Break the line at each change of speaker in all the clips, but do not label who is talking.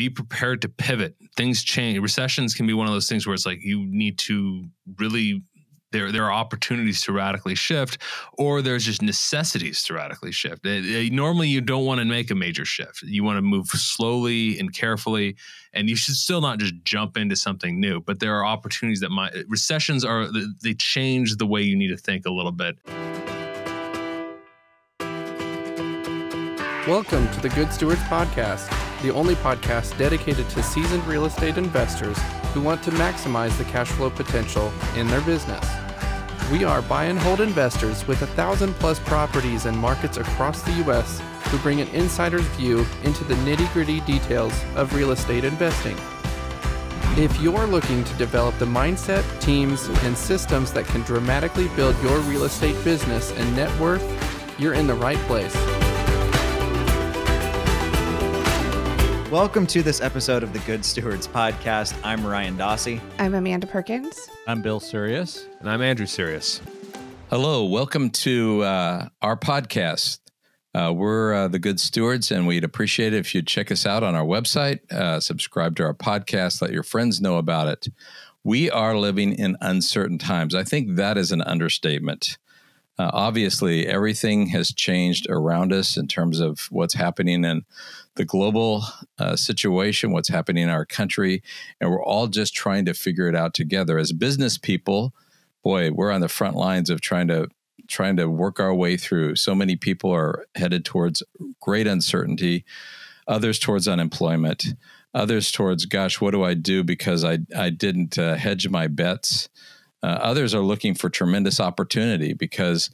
be prepared to pivot. Things change. Recessions can be one of those things where it's like you need to really, there are opportunities to radically shift, or there's just necessities to radically shift. Normally, you don't want to make a major shift. You want to move slowly and carefully, and you should still not just jump into something new. But there are opportunities that recessions they change the way you need to think a little bit.
Welcome to the Good Stewards Podcast, the only podcast dedicated to seasoned real estate investors who want to maximize the cash flow potential in their business. We are buy and hold investors with 1,000+ properties and markets across the U.S. who bring an insider's view into the nitty-gritty details of real estate investing. If you're looking to develop the mindset, teams, and systems that can dramatically build your real estate business and net worth, you're in the right place.
Welcome to this episode of the Good Stewards Podcast. I'm Ryan Dossie.
I'm Amanda Perkins.
I'm Bill Sirius.
And I'm Andrew Sirius.
Hello, welcome to our podcast. We're the Good Stewards, and we'd appreciate it if you'd check us out on our website, subscribe to our podcast, let your friends know about it. We are living in uncertain times. I think that is an understatement. Obviously, everything has changed around us in terms of what's happening in the global situation, what's happening in our country, and we're all just trying to figure it out together. As business people, boy, we're on the front lines of trying to work our way through. So many people are headed towards great uncertainty, others towards unemployment, others towards, gosh, what do I do because I didn't hedge my bets? Others are looking for tremendous opportunity because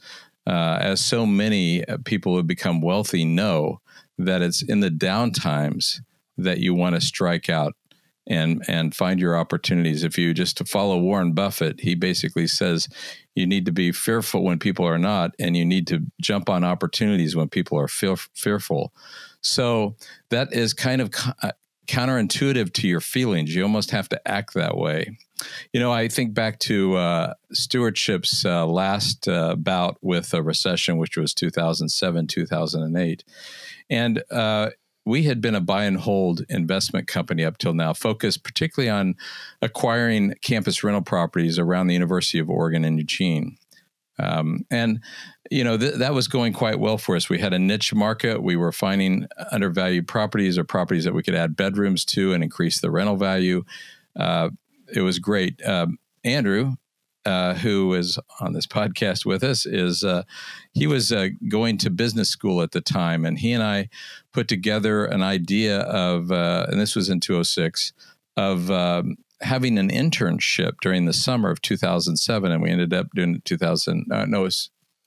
as so many people who become wealthy know that it's in the down times that you want to strike out and find your opportunities. If you just follow Warren Buffett, he basically says you need to be fearful when people are not, and you need to jump on opportunities when people are fearful. So that is kind of counterintuitive to your feelings. You almost have to act that way. You know, I think back to stewardship's last bout with a recession, which was 2007, 2008. And we had been a buy and hold investment company up till now, focused particularly on acquiring campus rental properties around the University of Oregon in Eugene. And, you know, that was going quite well for us. We had a niche market. We were finding undervalued properties or properties that we could add bedrooms to and increase the rental value. It was great. Andrew, who is on this podcast with us, he was going to business school at the time, and he and I put together an idea of, and this was in 2006, of having an internship during the summer of 2007, and we ended up doing 2000.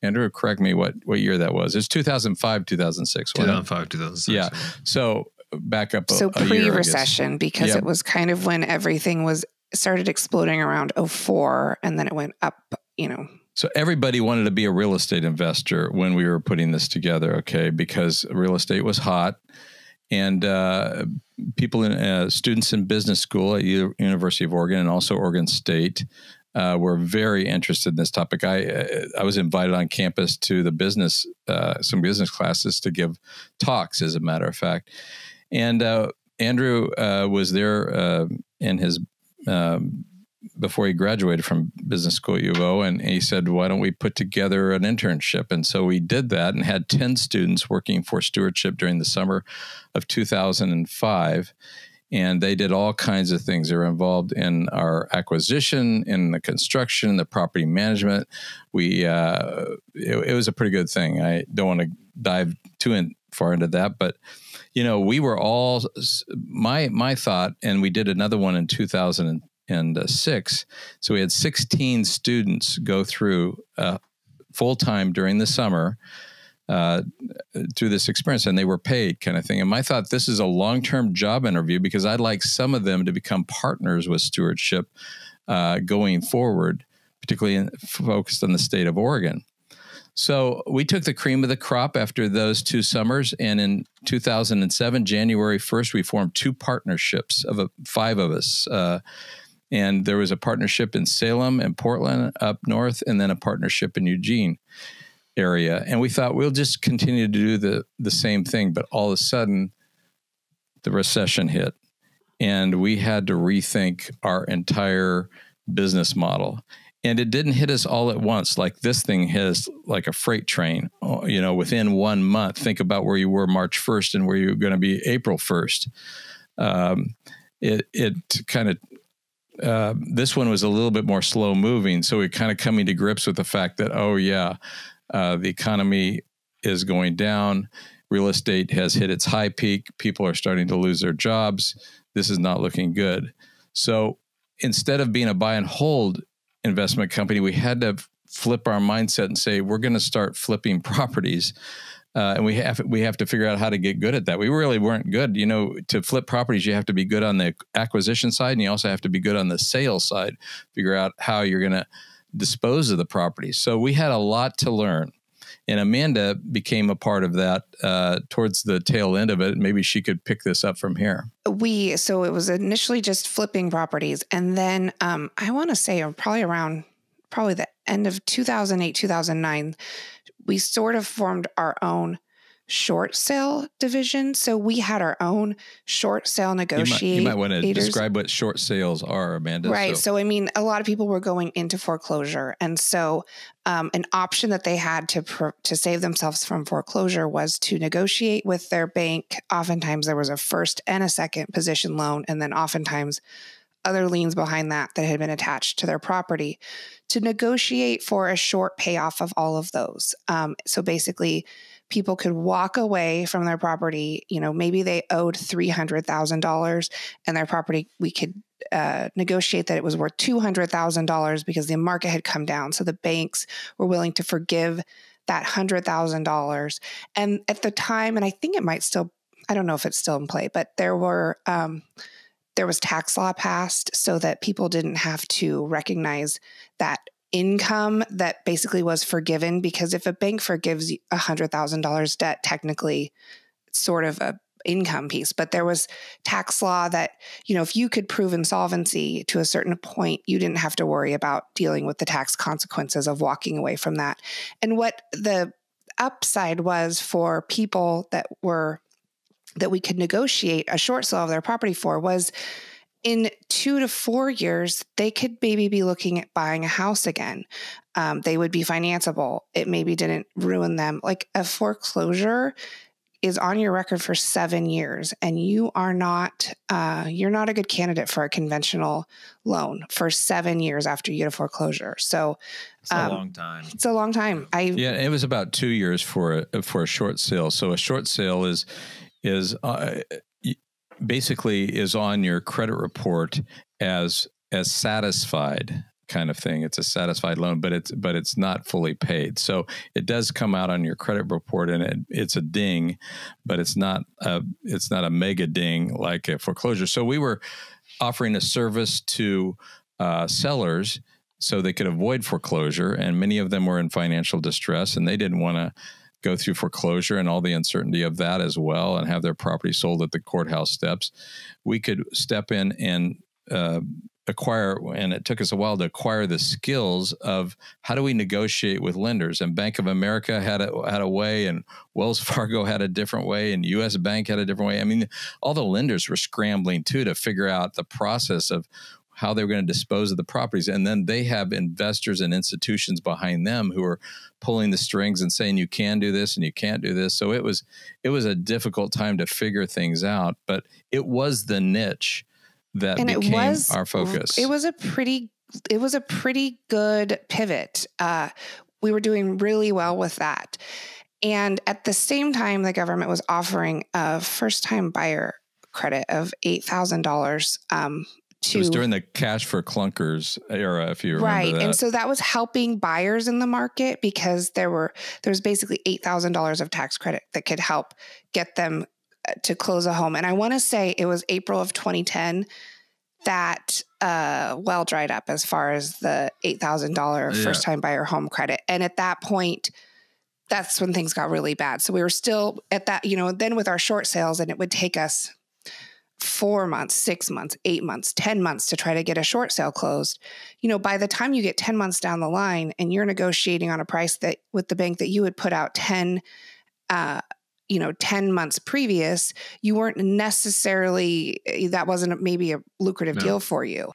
Andrew, correct me what year that was. It's 2005, 2006.
2005, 2006.
Yeah. So back up.
So pre-recession, because
Yep.
it was kind of when everything started exploding around 2004, and then it went up,
So everybody wanted to be a real estate investor when we were putting this together, okay, because real estate was hot. And students in business school at University of Oregon and also Oregon State were very interested in this topic. I was invited on campus to the some business classes to give talks, as a matter of fact. And Andrew was there in his before he graduated from business school at U of O, and he said, why don't we put together an internship? And so we did that and had 10 students working for stewardship during the summer of 2005. And they did all kinds of things. They were involved in our acquisition, in the construction, the property management. It was a pretty good thing. I don't want to dive too far into that, but we were all, my thought, and we did another one in 2006. So we had 16 students go through full-time during the summer through this experience, and they were paid kind of thing. And my thought, this is a long-term job interview because I'd like some of them to become partners with stewardship going forward, particularly focused on the state of Oregon. So we took the cream of the crop after those 2 summers, and in 2007, January 1st, we formed 2 partnerships of 5 of us. And there was a partnership in Salem and Portland up north, and then a partnership in Eugene area. And we thought we'll just continue to do the same thing. But all of a sudden, the recession hit. and we had to rethink our entire business model. And it didn't hit us all at once. Like this thing hit like a freight train, within 1 month. Think about where you were March 1st and where you're going to be April 1st. This one was a little bit more slow moving. So we're kind of coming to grips with the fact that, the economy is going down. Real estate has hit its high peak. People are starting to lose their jobs. This is not looking good. So instead of being a buy and hold investment company, we had to flip our mindset and say, we're going to start flipping properties. And we have to figure out how to get good at that. We really weren't good. To flip properties, you have to be good on the acquisition side, and you also have to be good on the sales side, figure out how you're going to dispose of the property. So we had a lot to learn. And Amanda became a part of that towards the tail end of it. Maybe she could pick this up from here.
So it was initially just flipping properties. And then I want to say probably the end of 2008, 2009, we sort of formed our own short sale division. So we had our own short sale negotiators.
You might want to describe what short sales are, Amanda.
Right. So, a lot of people were going into foreclosure. And so an option that they had to save themselves from foreclosure was to negotiate with their bank. Oftentimes there was a first and a second position loan, and then oftentimes other liens behind that had been attached to their property, to negotiate for a short payoff of all of those. So basically, people could walk away from their property. Maybe they owed $300,000 and their property, we could negotiate that it was worth $200,000 because the market had come down. So the banks were willing to forgive that $100,000. And at the time, and I think it might still, I don't know if it's still in play, but there was tax law passed so that people didn't have to recognize that income that basically was forgiven, because if a bank forgives $100,000 debt, technically it's sort of a income piece, but there was tax law that, if you could prove insolvency to a certain point, you didn't have to worry about dealing with the tax consequences of walking away from that. And what the upside was for people that we could negotiate a short sale of their property for was, in 2 to 4 years, they could maybe be looking at buying a house again. They would be financeable. It maybe didn't ruin them. Like a foreclosure is on your record for 7 years, and you're not a good candidate for a conventional loan for 7 years after you get a foreclosure. So
it's a long time.
It's a long time.
It was about 2 years for a short sale. So a short sale is basically is on your credit report as satisfied kind of thing. It's a satisfied loan, but it's not fully paid. So it does come out on your credit report, and it's a ding, but it's not a mega ding like a foreclosure. So we were offering a service to sellers so they could avoid foreclosure, and many of them were in financial distress, and they didn't want to go through foreclosure and all the uncertainty of that as well, and have their property sold at the courthouse steps. We could step in and acquire, and it took us a while to acquire the skills of how do we negotiate with lenders. And Bank of America had a way, and Wells Fargo had a different way, and U.S. Bank had a different way. I mean, all the lenders were scrambling too to figure out the process of how they were going to dispose of the properties. And then they have investors and institutions behind them who are pulling the strings and saying, you can do this and you can't do this. So it was a difficult time to figure things out, but it was the niche that became our focus.
It was a pretty good pivot. We were doing really well with that. And at the same time, the government was offering a first-time buyer credit of $8,000.
It was during the cash for clunkers era, if you remember
right.
that.
And so that was helping buyers in the market, because there was basically $8,000 of tax credit that could help get them to close a home. And I want to say it was April of 2010 that well dried up as far as the $8,000 first-time buyer home credit. And at that point, that's when things got really bad. So we were still at that, then with our short sales, and it would take us 4 months, 6 months, 8 months, 10 months to try to get a short sale closed. By the time you get 10 months down the line and you're negotiating on a price that with the bank that you would put out 10 10 months previous, you weren't necessarily, that wasn't maybe a lucrative deal for you.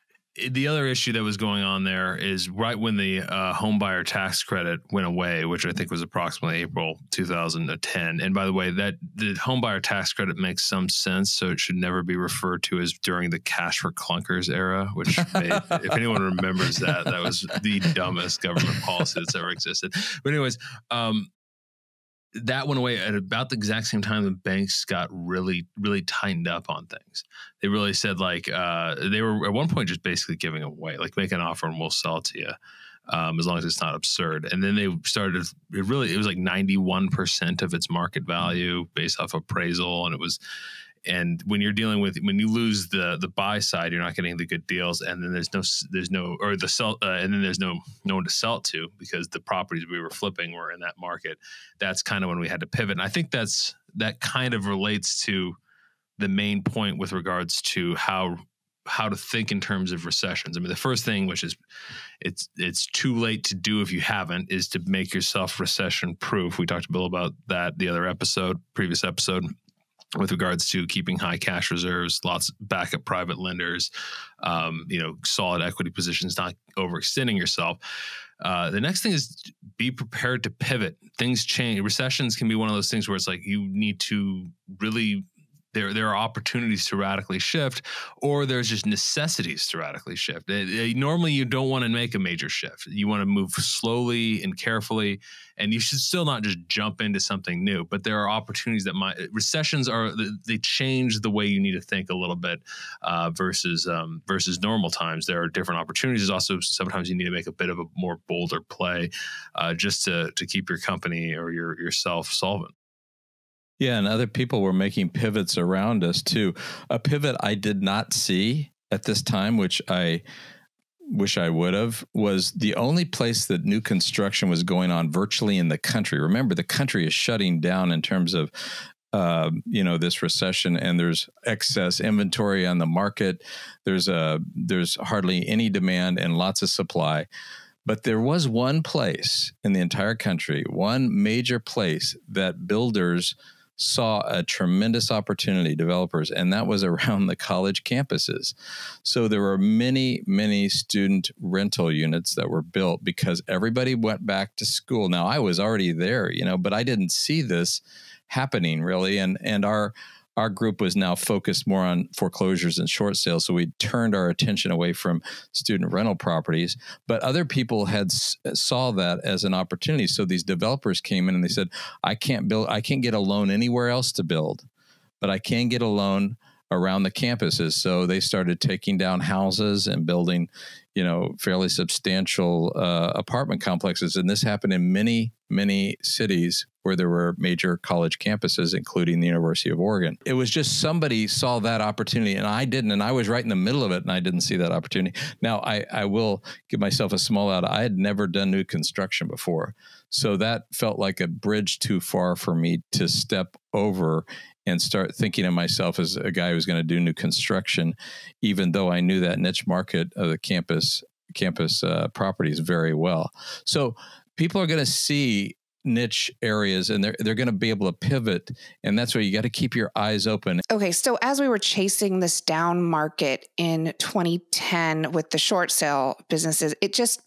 The other issue that was going on there is right when the Homebuyer Tax Credit went away, which I think was approximately April 2010. And by the way, that the Homebuyer Tax Credit makes some sense, so it should never be referred to as during the cash for clunkers era, which if anyone remembers that was the dumbest government policy that's ever existed. But anyways, that went away at about the exact same time the banks got really, really tightened up on things. They really said they were at one point just basically giving away, like make an offer and we'll sell it to you, as long as it's not absurd. And then they started, it was like 91% of its market value based off appraisal. And when you're dealing with, when you lose the buy side, you're not getting the good deals, and then there's no one to sell it to because the properties we were flipping were in that market. That's kind of when we had to pivot, and I think that kind of relates to the main point with regards to how to think in terms of recessions. I mean, the first thing, which is it's too late to do if you haven't, is to make yourself recession-proof. We talked to Bill about that the other previous episode. With regards to keeping high cash reserves, lots of backup private lenders, solid equity positions, not overextending yourself. The next thing is be prepared to pivot. Things change. Recessions can be one of those things where it's like you need to really, there are opportunities to radically shift, or there's just necessities to radically shift. Normally, you don't want to make a major shift. You want to move slowly and carefully, and you should still not just jump into something new. But there are opportunities that recessions they change the way you need to think a little bit versus normal times. There are different opportunities. Also, sometimes you need to make a bit of a more bolder play just to keep your company or yourself solvent.
Yeah, and other people were making pivots around us too. A pivot I did not see at this time, which I wish I would have, was the only place that new construction was going on virtually in the country. Remember, the country is shutting down in terms of this recession, and there's excess inventory on the market. There's hardly any demand and lots of supply. But there was one place in the entire country, one major place that builders saw a tremendous opportunity, developers, and that was around the college campuses. So there were many, many student rental units that were built because everybody went back to school. Now, I was already there, but I didn't see this happening really. And our group was now focused more on foreclosures and short sales. So we turned our attention away from student rental properties, but other people saw that as an opportunity. So these developers came in and they said, I can't get a loan anywhere else to build, but I can get a loan around the campuses. So they started taking down houses and building, fairly substantial apartment complexes. And this happened in many, many cities where there were major college campuses, including the University of Oregon. It was just somebody saw that opportunity and I didn't, and I was right in the middle of it and I didn't see that opportunity. Now, I will give myself a small out. I had never done new construction before. So that felt like a bridge too far for me to step over and start thinking of myself as a guy who's going to do new construction, even though I knew that niche market of the campus properties very well. So people are going to see niche areas and they're going to be able to pivot. And that's where you got to keep your eyes open.
Okay. So as we were chasing this down market in 2010 with the short sale businesses, it just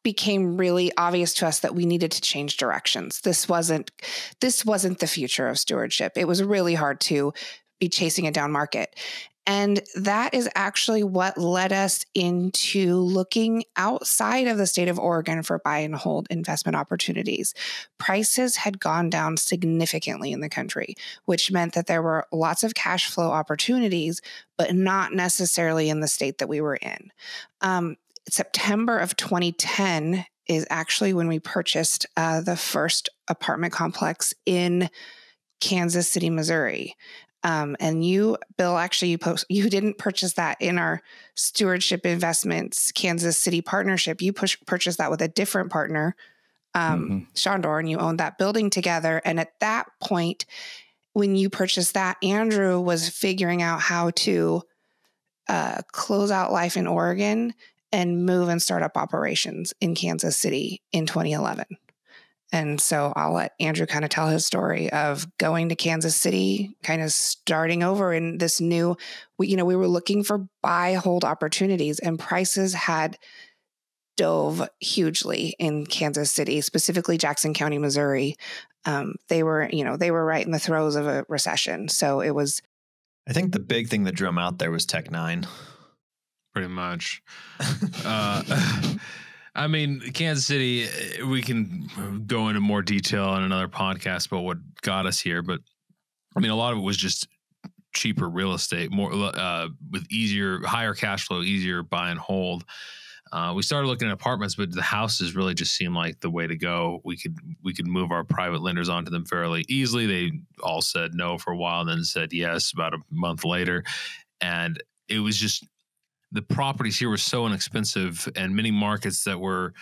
became really obvious to us that we needed to change directions. This wasn't the future of stewardship. It was really hard to be chasing a down market. And that is actually what led us into looking outside of the state of Oregon for buy and hold investment opportunities. Prices had gone down significantly in the country, which meant that there were lots of cash flow opportunities, but not necessarily in the state that we were in. September of 2010 is actually when we purchased the first apartment complex in Kansas City, Missouri. And you, Bill, actually, you didn't purchase that in our Stewardship Investments Kansas City partnership. You purchased that with a different partner, Shondor, and you owned that building together. And at that point, when you purchased that, Andrew was figuring out how to close out life in Oregon and move and start up operations in Kansas City in 2011. And so I'll let Andrew kind of tell his story of going to Kansas City, kind of starting over in this new, we were looking for buy, hold opportunities, and prices had dove hugely in Kansas City, specifically Jackson County, Missouri. They were right in the throes of a recession. So it was.
I think the big thing that drew them out there was Tech 9.
Pretty much. I mean, Kansas City, we can go into more detail in another podcast about what got us here. But I mean, a lot of it was just cheaper real estate, more with higher cash flow, easier buy and hold. We started looking at apartments, but the houses really just seemed like the way to go. We could move our private lenders onto them fairly easily. They all said no for a while, and then said yes about a month later. And it was just, the properties here were so inexpensive, and many markets that were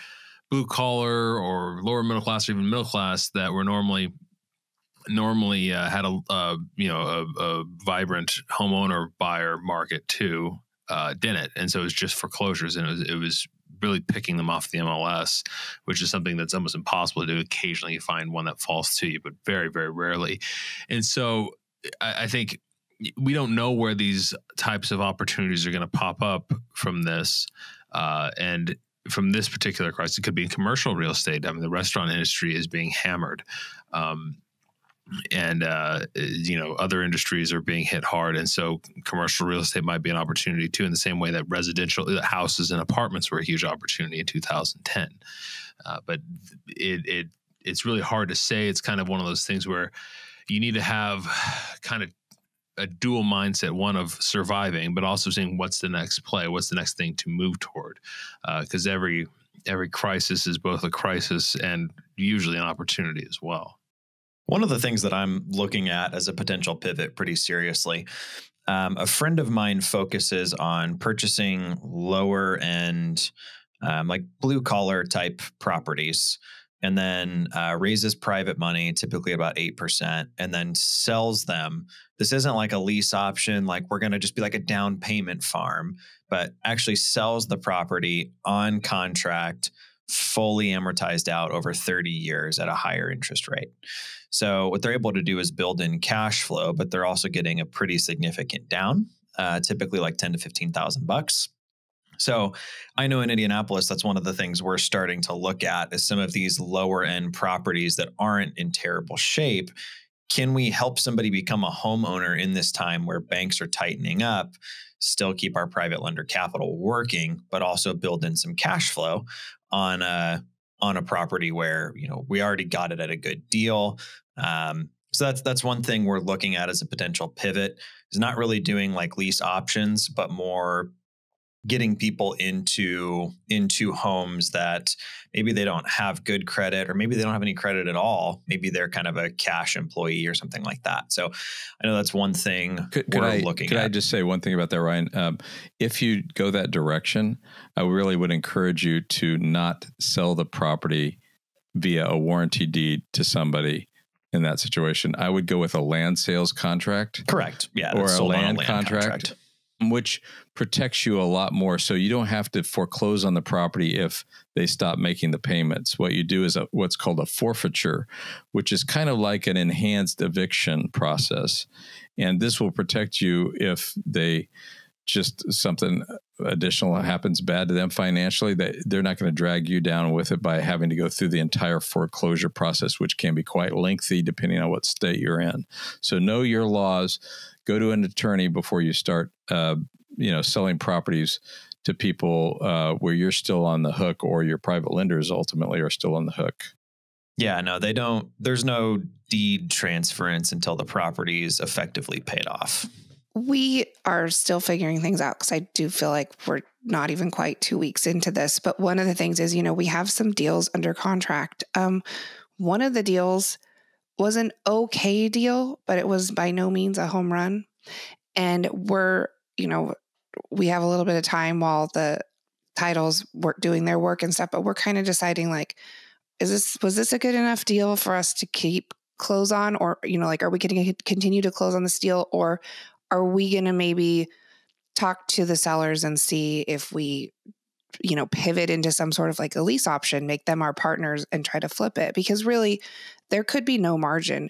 blue collar or lower middle class or even middle class that were normally had a vibrant homeowner buyer market too, didn't. And so it was just foreclosures, and it was really picking them off the MLS, which is something that's almost impossible to do. Occasionally you find one that falls to you, but very, very rarely. And so I think we don't know where these types of opportunities are going to pop up from this. And from this particular crisis, it could be in commercial real estate. I mean, the restaurant industry is being hammered. And other industries are being hit hard. And so commercial real estate might be an opportunity too, in the same way that residential houses and apartments were a huge opportunity in 2010. But it's really hard to say. It's kind of one of those things where you need to have kind of a dual mindset, one of surviving, but also seeing what's the next play, what's the next thing to move toward. Because every crisis is both a crisis and usually an opportunity as well.
One of the things that I'm looking at as a potential pivot pretty seriously, a friend of mine focuses on purchasing lower end, like blue collar type properties, and then raises private money, typically about 8%, and then sells them. This isn't like a lease option, like we're going to just be like a down payment farm, but actually sells the property on contract, fully amortized out over 30 years at a higher interest rate. So what they're able to do is build in cash flow, but they're also getting a pretty significant down, typically like $10,000 to $15,000. So I know in Indianapolis, that's one of the things we're starting to look at is some of these lower end properties that aren't in terrible shape. Can we help somebody become a homeowner in this time where banks are tightening up, still keep our private lender capital working, but also build in some cash flow on a property where, we already got it at a good deal. So that's one thing we're looking at as a potential pivot, is not really doing like lease options, but more getting people into homes that maybe they don't have good credit, or maybe they don't have any credit at all. Maybe they're kind of a cash employee or something like that. So I know that's one thing we're looking at.
Could I just say one thing about that, Ryan? If you go that direction, I really would encourage you to not sell the property via a warranty deed to somebody in that situation. I would go with a land sales contract.
Correct. Yeah.
Or a land contract, which protects you a lot more. So you don't have to foreclose on the property if they stop making the payments. What you do is what's called a forfeiture, which is kind of like an enhanced eviction process. And this will protect you if they just something additional happens bad to them financially, that they're not going to drag you down with it by having to go through the entire foreclosure process, which can be quite lengthy depending on what state you're in. So know your laws. Go to an attorney before you start, selling properties to people where you're still on the hook, or your private lenders ultimately are still on the hook.
Yeah, no, they don't. There's no deed transference until the property is effectively paid off.
We are still figuring things out, because I do feel like we're not even quite 2 weeks into this. But one of the things is, we have some deals under contract. One of the deals was an okay deal, but it was by no means a home run. And we have a little bit of time while the titles were doing their work and stuff, but we're kind of deciding like, was this a good enough deal for us to keep close on? Or, are we going to continue to close on this deal? Or are we going to maybe talk to the sellers and see if we pivot into some sort of like a lease option, make them our partners and try to flip it, because really there could be no margin.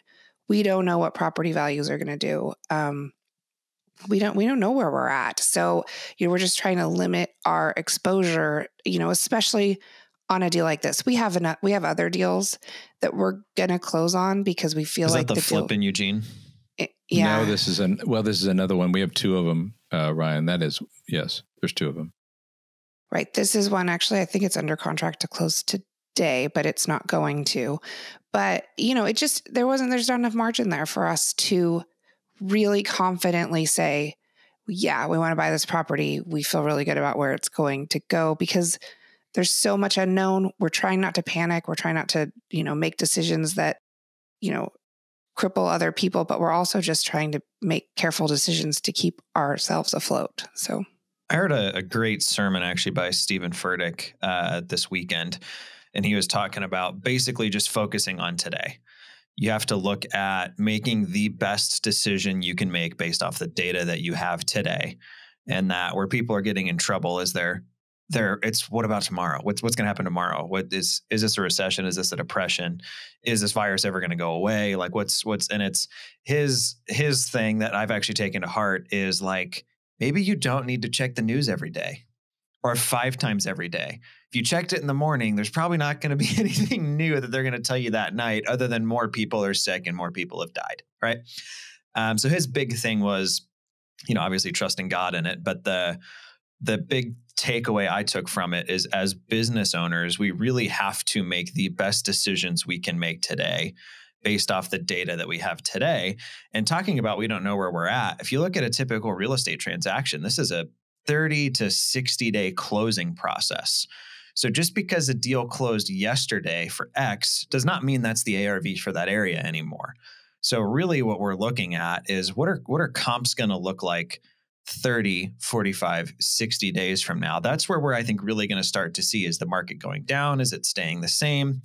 We don't know what property values are going to do. We don't know where we're at. So, we're just trying to limit our exposure, especially on a deal like this. We have other deals that we're going to close on because we feel like
the flip in Eugene?
Yeah.
No, this is another one. We have two of them, Ryan. That is, yes, there's two of them.
Right. This is one, actually, I think it's under contract to close today, but it's not going to. But, there's not enough margin there for us to really confidently say, yeah, we want to buy this property. We feel really good about where it's going to go, because there's so much unknown. We're trying not to panic. We're trying not to, make decisions that, cripple other people, but we're also just trying to make careful decisions to keep ourselves afloat. So
I heard a great sermon actually by Stephen Furtick this weekend, and he was talking about basically just focusing on today. You have to look at making the best decision you can make based off the data that you have today. And that where people are getting in trouble is it's what about tomorrow? What's going to happen tomorrow? What is this a recession? Is this a depression? Is this virus ever going to go away? Like and it's his thing that I've actually taken to heart is like, maybe you don't need to check the news every day or 5 times every day. If you checked it in the morning, there's probably not going to be anything new that they're going to tell you that night, other than more people are sick and more people have died. Right. So his big thing was, obviously trusting God in it. But the big takeaway I took from it is, as business owners, we really have to make the best decisions we can make today based off the data that we have today. And talking about, we don't know where we're at. If you look at a typical real estate transaction, this is a 30 to 60 day closing process. So just because a deal closed yesterday for X does not mean that's the ARV for that area anymore. So really what we're looking at is what are comps going to look like 30, 45, 60 days from now? That's where we're, I think, really going to start to see, is the market going down? Is it staying the same?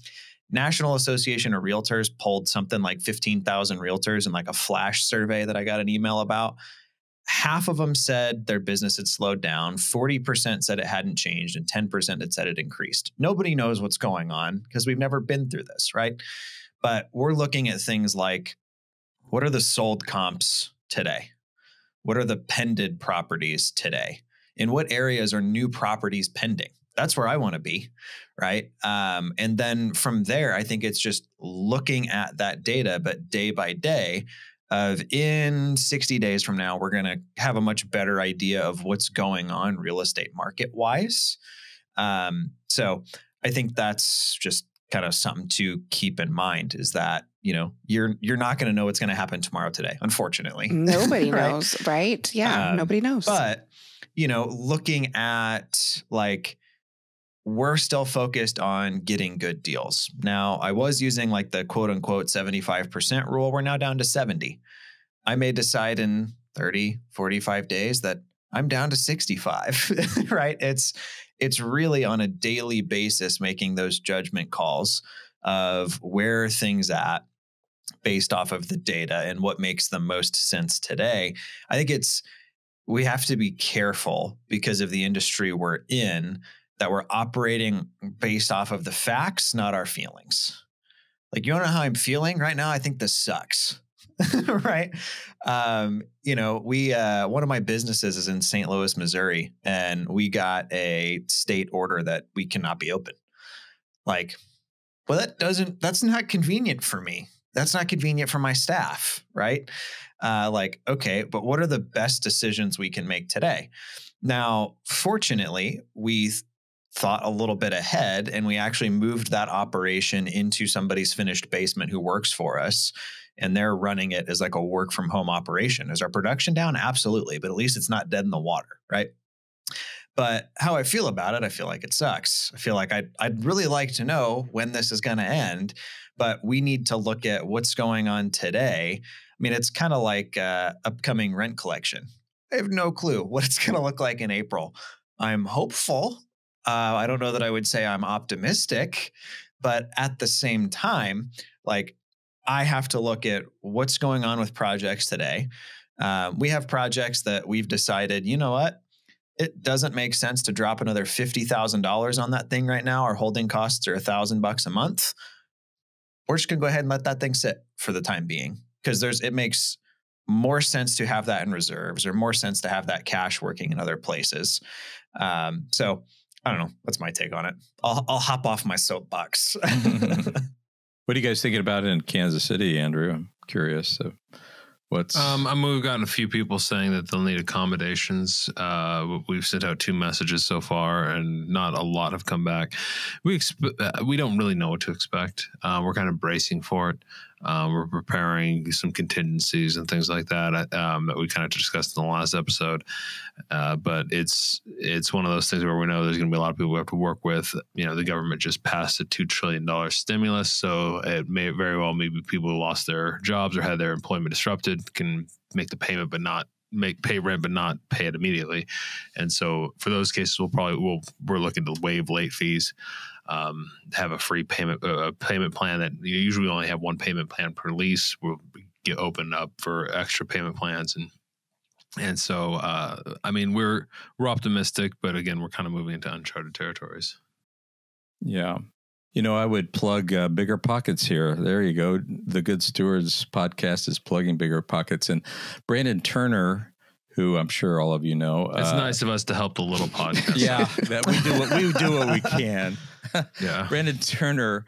National Association of Realtors polled something like 15,000 realtors in like a flash survey that I got an email about. Half of them said their business had slowed down. 40% said it hadn't changed, and 10% had said it increased. Nobody knows what's going on because we've never been through this, right? But we're looking at things like, what are the sold comps today? What are the pended properties today? In what areas are new properties pending? That's where I want to be, right? And then from there, I think it's just looking at that data, but day by day, of in 60 days from now, we're going to have a much better idea of what's going on real estate market wise. So I think that's just kind of something to keep in mind, is that, you're not going to know what's going to happen tomorrow today, unfortunately.
Nobody
right?
knows, right? Yeah, nobody knows.
But, looking at like, we're still focused on getting good deals. Now, I was using like the quote unquote 75% rule. We're now down to 70. I may decide in 30, 45 days that I'm down to 65, right? It's really on a daily basis making those judgment calls of where things at based off of the data and what makes the most sense today. I think we have to be careful because of the industry we're in, that we're operating based off of the facts, not our feelings. Like, you don't know how I'm feeling right now? I think this sucks. Right. One of my businesses is in St. Louis, Missouri, and we got a state order that we cannot be open. Like, well, that's not convenient for me. That's not convenient for my staff. Right. Okay, but what are the best decisions we can make today? Now, fortunately, we thought a little bit ahead, and we actually moved that operation into somebody's finished basement who works for us, and they're running it as like a work from home operation. Is our production down? Absolutely. But at least it's not dead in the water. Right. But how I feel about it, I feel like it sucks. I feel like I'd really like to know when this is going to end, but we need to look at what's going on today. I mean, it's kind of like upcoming rent collection. I have no clue what it's going to look like in April. I'm hopeful. I don't know that I would say I'm optimistic, but at the same time, like, I have to look at what's going on with projects today. We have projects that we've decided, you know what, it doesn't make sense to drop another $50,000 on that thing right now. Our holding costs are $1,000 a month. We're just going to go ahead and let that thing sit for the time being, because it makes more sense to have that in reserves, or more sense to have that cash working in other places. So I don't know. That's my take on it. I'll hop off my soapbox.
What are you guys thinking about in Kansas City, Andrew? I'm curious. So what's
we've gotten a few people saying that they'll need accommodations. We've sent out 2 messages so far, and not a lot have come back. We don't really know what to expect. We're kind of bracing for it. We're preparing some contingencies and things like that that we kind of discussed in the last episode. But it's one of those things where we know there's going to be a lot of people we have to work with. You know, the government just passed a $2 trillion stimulus, so it may very well maybe people who lost their jobs or had their employment disrupted can make the payment but not pay rent but not pay it immediately. And so for those cases, we're looking to waive late fees. Have a free payment plan that you usually only have one payment plan per lease. We'll get opened up for extra payment plans, and so I mean we're optimistic, but again we're kind of moving into uncharted territories.
Yeah, you know, I would plug Bigger Pockets here. There you go. The Good Stewards podcast is plugging Bigger Pockets, and Brandon Turner, who I'm sure all of you know.
It's nice of us to help the little podcast.
Yeah, that we do what we can.
Yeah.
Brandon Turner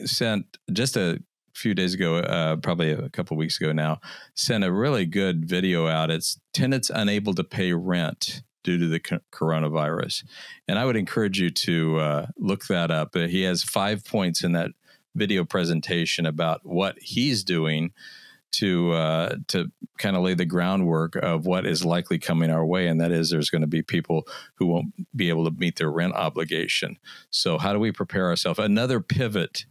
sent just a few days ago, probably a couple of weeks ago now, sent a really good video out. It's tenants unable to pay rent due to the coronavirus. And I would encourage you to look that up. He has 5 points in that video presentation about what he's doing to kind of lay the groundwork of what is likely coming our way. And that is there's going to be people who won't be able to meet their rent obligation. So how do we prepare ourselves? Another pivot,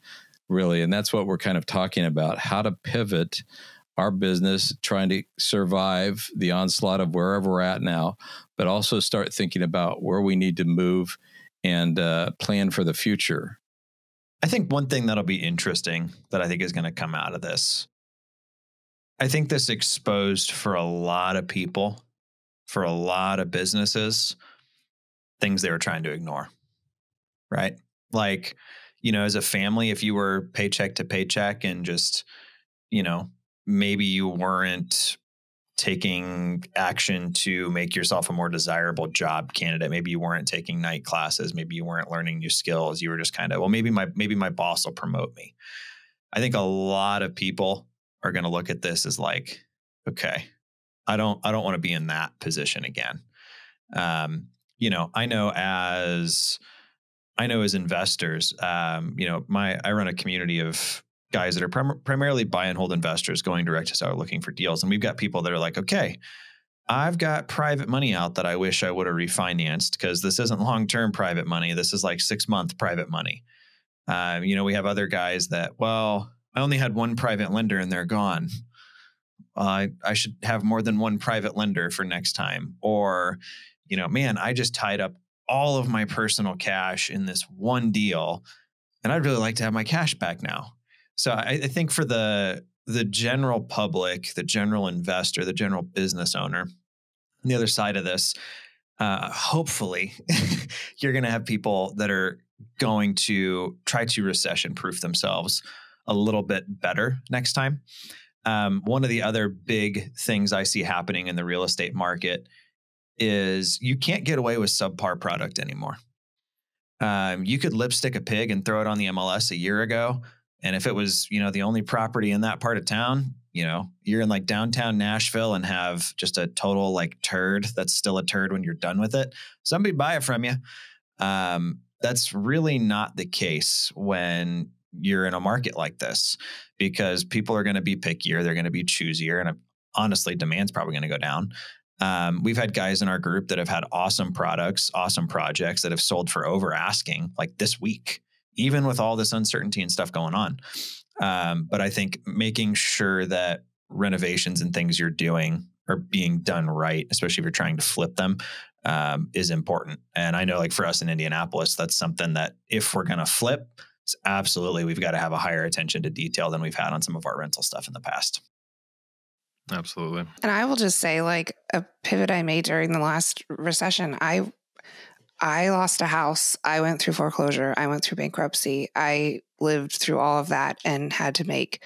really. And that's what we're kind of talking about, how to pivot our business, trying to survive the onslaught of wherever we're at now, but also start thinking about where we need to move and plan for the future.
I think one thing that'll be interesting that I think is going to come out of this, I think this exposed for a lot of people, for a lot of businesses, things they were trying to ignore, right? Like, you know, as a family, if you were paycheck to paycheck and just, you know, maybe you weren't taking action to make yourself a more desirable job candidate. Maybe you weren't taking night classes. Maybe you weren't learning new skills. You were just kind of, well, maybe my boss will promote me. I think a lot of people are going to look at this as like, okay, I don't want to be in that position again. You know, I know as investors, you know, I run a community of guys that are primarily buy and hold investors going direct to seller looking for deals. And we've got people that are like, okay, I've got private money out that I wish I would have refinanced because this isn't long-term private money. This is like 6-month private money. You know, we have other guys that, well, I only had one private lender and they're gone. I should have more than one private lender for next time. Or, you know, man, I just tied up all of my personal cash in this one deal and I'd really like to have my cash back now. So I think for the general public, the general investor, the general business owner, on the other side of this, hopefully you're going to have people that are going to try to recession-proof themselves a little bit better next time. One of the other big things I see happening in the real estate market is you can't get away with subpar product anymore. You could lipstick a pig and throw it on the MLS a year ago. And if it was, you know, the only property in that part of town, you know, you're in like downtown Nashville and have just a total like turd that's still a turd when you're done with it, somebody buy it from you. That's really not the case when you're in a market like this, because people are going to be pickier. They're going to be choosier. And honestly, demand's probably going to go down. We've had guys in our group that have had awesome products, awesome projects that have sold for over asking like this week, even with all this uncertainty and stuff going on. But I think making sure that renovations and things you're doing are being done right, especially if you're trying to flip them, is important. And I know like for us in Indianapolis, that's something that if we're going to flip, absolutely, we've got to have a higher attention to detail than we've had on some of our rental stuff in the past.
Absolutely.
And I will just say, like, a pivot I made during the last recession, I lost a house. I went through foreclosure. I went through bankruptcy. I lived through all of that and had to make,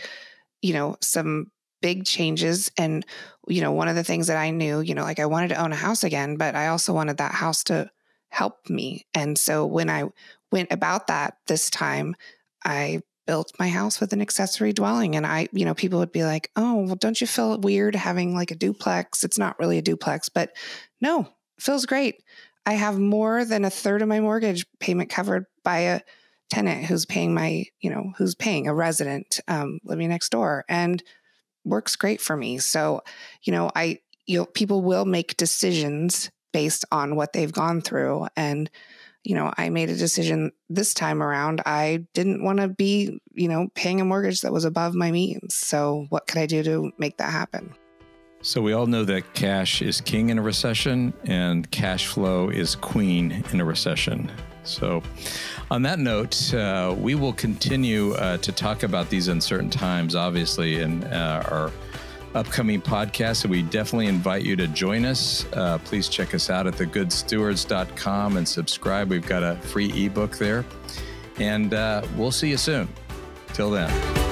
some big changes. And, one of the things that I knew, like, I wanted to own a house again, but I also wanted that house to help me. And so when I went about that this time, I built my house with an accessory dwelling. And people would be like, oh, well, don't you feel weird having like a duplex? It's not really a duplex, but no, it feels great. I have more than a third of my mortgage payment covered by a tenant who's paying a resident living next door, and works great for me. So, people will make decisions based on what they've gone through. And, I made a decision this time around. I didn't want to be, paying a mortgage that was above my means. So what could I do to make that happen?
So we all know that cash is king in a recession and cash flow is queen in a recession. So on that note, we will continue to talk about these uncertain times, obviously, in our upcoming podcast. So we definitely invite you to join us. Please check us out at thegoodstewards.com and subscribe. We've got a free ebook there. And we'll see you soon. Till then.